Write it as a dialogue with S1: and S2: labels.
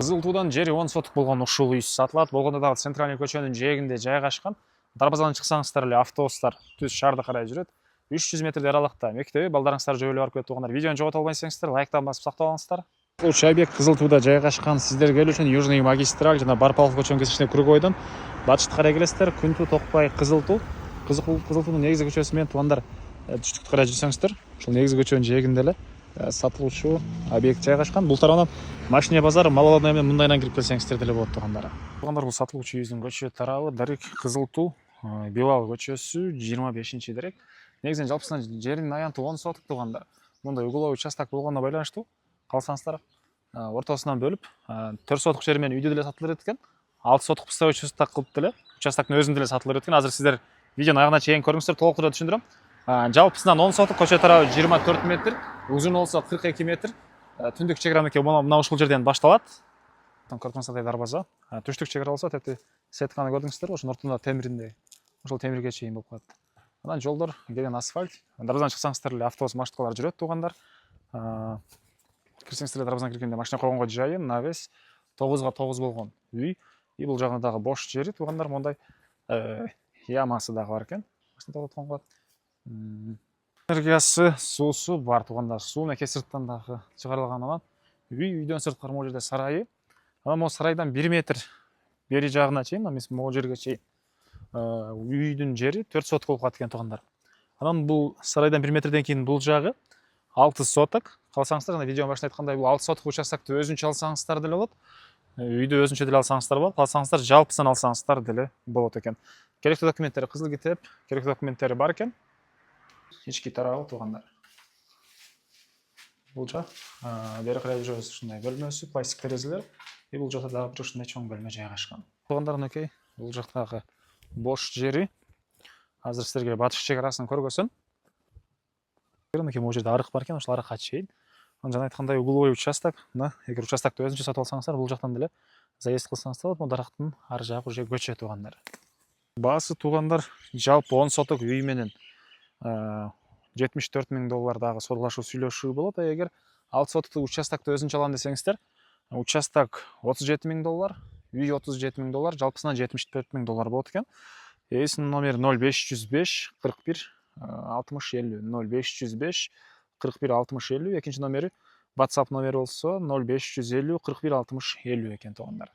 S1: Кызыл туудан жери 10 сотук болгон ушул үй сатылат. Болгондо дагы центральный көчөнүн жээгинде жайгашкан. Дарбазадан чыксаңыздар эле автобустар түз шаарды карай жүрөт. 300 метрдей аралыкта мектеби, балдарыңыздар жөө эле барып кетип тургандар. Видеону жогото албайсыңыздар, лайктан басып сактап алыңыздар. Лучший объект Кызыл тууда жайгашкан. Сиздер келүү үчүн Южный магистраль жана Барпалов көчөнүн кесишинде Кругойдон батышты карай келесиздер. Күнтүү, Токпай, Кызыл туу. Кызыл туунун негизги көчөсү менен туугандар түштүктү карай жүрсөңүздөр, ушул негизги көчөнүн жээгинде эле сатылуучу объект жайгашкан. Бул тарабынан машина базар, мал алууна менен мындайынан кирип келсеңиздер деле болот туугандар. Туугандар, бул сатылуучу үйүбүздүн көчө тарабы Дарик Кызыл туу, Билал көчөсү 25-дирек. Негизинен жалпысынан жеринин аянты 10 сотук туугандар. Мындай угловой участок болгонуна байланыштуу калсаңыздар ортосунан бөлүп 4 сотук жери менен үйдө деле сатылыр экен. 6 сотук пустовой участок кылып деле участоктун өзүндө деле сатылыр экен. Азыр сиздер видеонун аягына чейин көрүңүздөр, толуктура түшүндүрөм. Жалпысынан 10 сотук, көчө тарабы 24 метр, узун болсо 42 метр. Түндүк чегара мекен мына ушул жерден башталат. Көрүңүздөр дарбаза. Түштүк чегара болсо тепти сетканы көрдүңүздөр, ошонун ортунда темириндей. Ошол темирге чейин болуп калат. Анан жолдор келген асфальт. Дарбазадан чыксаңыздар эле автобус, маршруткалар жүрөт туугандар. Кирсеңиздер дарбазадан киргенде машина койгонго жайын, навес 9га 9 болгон үй. И бул жагында дагы бош жери туугандар, мондай ямасы дагы бар экен. Машина токтотконго. Энергиясы, суусу бар туугандар. Суу меке сырттан дагы чыгарылган. Анан үйдөн сырткары могу жерде сарайы. Анан могу сарайдан 1 метр бери жагына чейин, могу жерге чейин үйдүн жери 4 сотук болуп калат экен туугандар. Анан бул сарайдан 1 метрден кийин бул жагы 6 сотук. Калсаңыздар, жана видеонун башында айткандай, бул 6 сотук участокты өзүнчө алсаңыздар деле болот. Үйдү өзүнчө деле алсаңыздар болот. Калсаңыздар жалпысын алсаңыздар деле болот экен. Керектүү документтери кызыл китеп, керектүү документтери бар экен. Ички тарабы туугандар. Бул жак бери карай жүрөбүз, ушундай бөлмөсү, пластик терезелер. И бул жакта дагы бир ушундай чоң бөлмө жайгашкан. Туугандар, окей. Бул жактагы бош жери. Азыр силерге батыш чегарасын көргөзөм. Могу жерде арык бар экен, ошол арыкка чейин. Анан жана айткандай угловой участок. Мына эгер участокты өзүнчө сатып алсаңыздар, бул жактан деле заезд кылсаңыздар болот. Могу дарактын ар жагы уже көчө туугандар. Баасы туугандар жалпы 10 сотук үй менен 74 000 доллар дагы сорлашуу сүйлөшүү болот. Эгер 6 сотуктук участокты өзүнчө алам десеңиздер, участок 37 000 доллар, үй 37 000 доллар, жалпысынан 74 000 доллар болот экен. Эсинин номери 0505 41 60 50, 0505 41 60 50. Экинчи номери WhatsApp номери болсо 0550 41 60 50 экен туугандар.